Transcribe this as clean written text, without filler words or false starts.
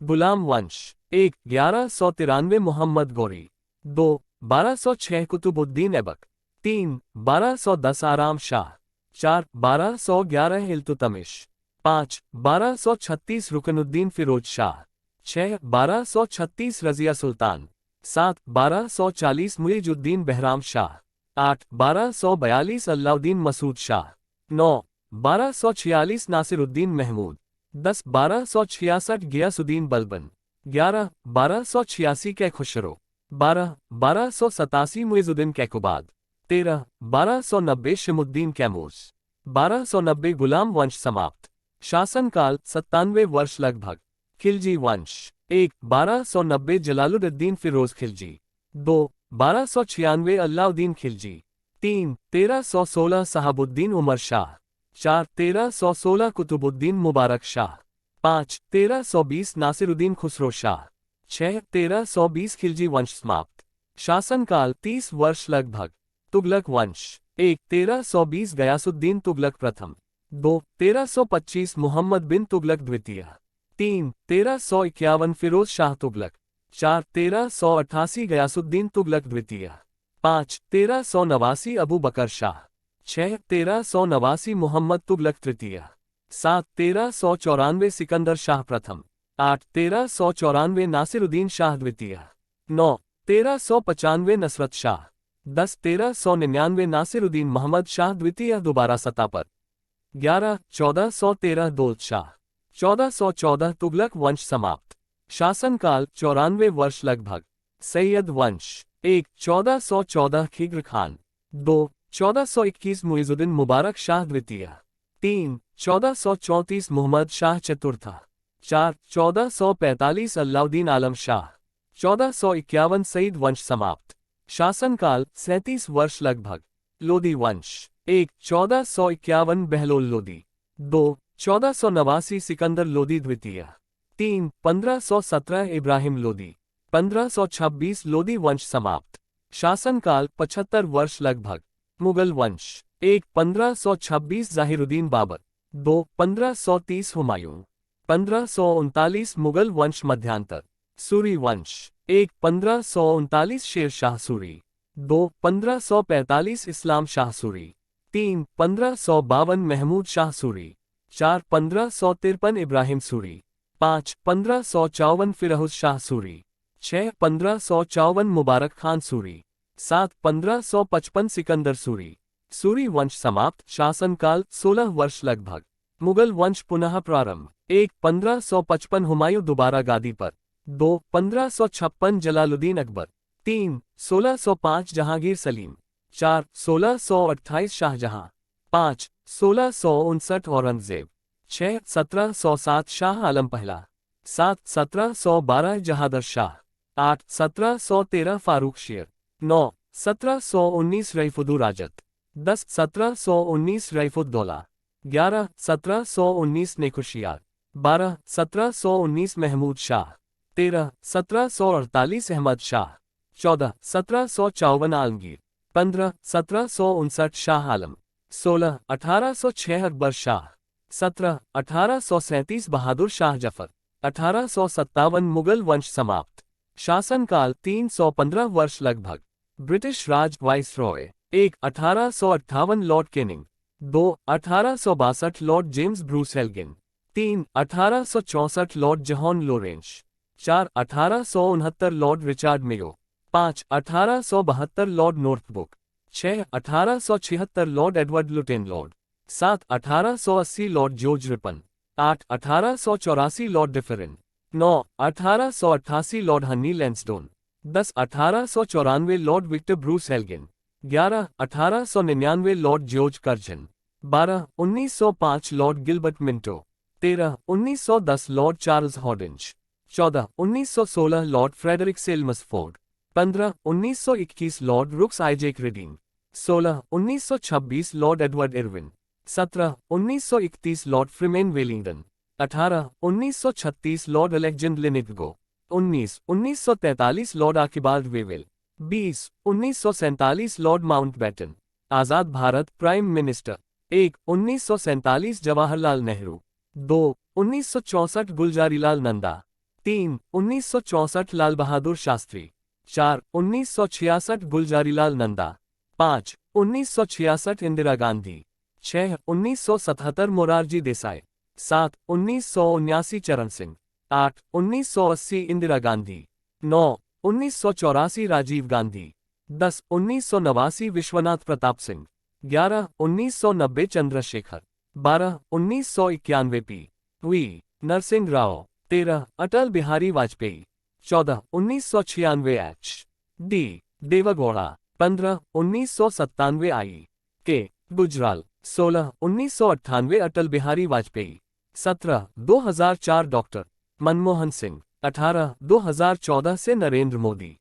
गुलाम वंश। 1 1193 मोहम्मद गौरी। 2 1206 कुतुबुद्दीन ऐबक। 3 1210 आराम शाह। 4 1211 इल्तुतमिश। 5 1236 रुकनुद्दीन फिरोज शाह। 6 1236 रजिया सुल्तान। 7 1240 मुइजुद्दीन बहराम शाह। 8 1242 अलाउद्दीन मसूद शाह। 9 1246 नासिरुद्दीन महमूद। 10 1266 गियासुद्दीन बलबन। 11 1286 कै खुशरो। 12 1287 मुइजुद्दीन कैकुबाद। 13 1290 शिमुद्दीन कैमूस। 1290 गुलाम वंश समाप्त। शासनकाल 97 वर्ष लगभग। खिलजी वंश। 1 1290 जलालुद्दीन फिरोज खिलजी। 2 1296 अलाउद्दीन खिलजी। 3 1316 सहाबुद्दीन उमर शाह। 4 1316 कुतुबुद्दीन मुबारक शाह। 5 1320 नासिरुद्दीन खुसरो शाह। 6 1320 खिलजी वंश समाप्त। शासनकाल 30 वर्ष लगभग। तुगलक वंश। 1 1320 गयासुद्दीन तुगलक प्रथम। 2 1325 मुहम्मद बिन तुगलक द्वितीय। 3 1351 फिरोज शाह तुगलक। 4 1388 गयासुद्दीन तुगलक द्वितीय। 5 1389 अबू बकर शाह। 6 1389 मुहम्मद तुगलक तृतीय। 7 1394 सिकंदर शाह प्रथम। 8 1394 नासिरुद्दीन शाह द्वितीय। 9 1395 नसरत शाह। 10 1399 नासिरुद्दीन मोहम्मद शाह द्वितीय दोबारा सत्ता पर। 11 1413 दौलत शाह। 1414 तुगलक वंश समाप्त। शासनकाल 94 वर्ष लगभग। सैयद वंश। 1 1414 खिग्र खान। 2 1421 मुइजुद्दीन मुबारक शाह द्वितीय। 3 1434 मुहम्मद शाह चतुर्थ। 4 1445 अलाउद्दीन आलम शाह। 1451 सईद वंश समाप्त। शासनकाल 37 वर्ष लगभग। लोदी वंश। 1 1451 बहलोल लोदी। 2 1489 सिकंदर लोदी द्वितीय। 3 1517 इब्राहिम लोदी। 1526 लोदी वंश समाप्त। शासनकाल 75 वर्ष लगभग। मुगल वंश। 1 1526 जाहिरुद्दीन बाबर। 2 1530 हुमायूं। 1539 मुगल वंश मध्यांतर। सूरी वंश। 1 1539 शेर शाह सूरी। 2 1545 इस्लाम शाह सूरी। 3 1552 महमूद शाह सूरी। 4 1553 इब्राहिम सूरी। 5 1554 फिरोज शाह सूरी। 6 1554 मुबारक खान सूरी। 7 1555 सिकंदर सूरी। सूरी वंश समाप्त। शासनकाल 16 वर्ष लगभग। मुगल वंश पुनः प्रारंभ। 1 1555 हुमायूं दोबारा गादी पर। 2 1556 जलालुद्दीन अकबर। 3 1605 जहांगीर सलीम। 4 1628 शाहजहां। 5 1659 औरंगजेब। 6 1707 शाह आलम पहला। 7 1712 जहादर शाह। 8 1713 फारूक शेर। 9 1719 रईफुद्दौला राजत। 10 1719 रईफुद्दौला। 11 1719 नेखुशियार। 12 1719 महमूद शाह। 13 1748 अहमद शाह। 14 1754 आलमगीर। 15 1759 शाह आलम। 16 1806 अकबर शाह। 17 1837 बहादुर शाह जफर। 1857 मुगल वंश समाप्त। शासनकाल 315 वर्ष लगभग। British Raj viceroy. 1 1858 lord Canning. 2 1862 lord James Bruce Elgin. 3 1864 lord John Lawrence. 4 1869 lord Richard Mayo. 5 1872 lord Northbrook. 6 1876 lord Edward Lytton lord. 7 1880 lord George Ripon. 8 1884 lord Dufferin. 9 1888 lord Henry Lansdowne. 10 1894 lord Victor Bruce Elgin. 11 1899 lord George Curzon. 12 1905 lord Gilbert Minto. 13 1910 Lord Charles Hardinge. 14 1916 lord Frederick Chelmsford. 15 1921 lord Rufus Isaac Reading. 16 1926 lord Edward Irwin. 17 1931 lord Freeman Willingdon. 18 1936 lord Alexander Linlithgow. 19 1943 lord Archibald Wavell. 20 1947 lord Mountbatten. आज़ाद Bharat prime minister. 1 1947 Jawaharlal Nehru. 2 1964 Gulzarilal Nanda. 3. 1964 Lal Bahadur Shastri. 4. 1966 Gulzarilal Nanda. 5. 1966 Indira Gandhi. 6. 1977 Morarji Desai. 7. 1979 Charan Singh. 8. 1980 Indira Gandhi. 9. 1984 Rajiv Gandhi. 10. 1989 Vishwanath Pratap Singh. 11. 1990 Chandrashekhar. 12. 1991 PV. Narasimha Rao. 13. Atal Bihari Vajpayee. 14. 1996 HD. Deve Gowda. 15. 1997 IK. Gujral. 16. 1998 Atal Bihari Vajpayee. 17. 2004 doctor Manmohan Singh. 18. 2014 से नरेंद्र मोदी।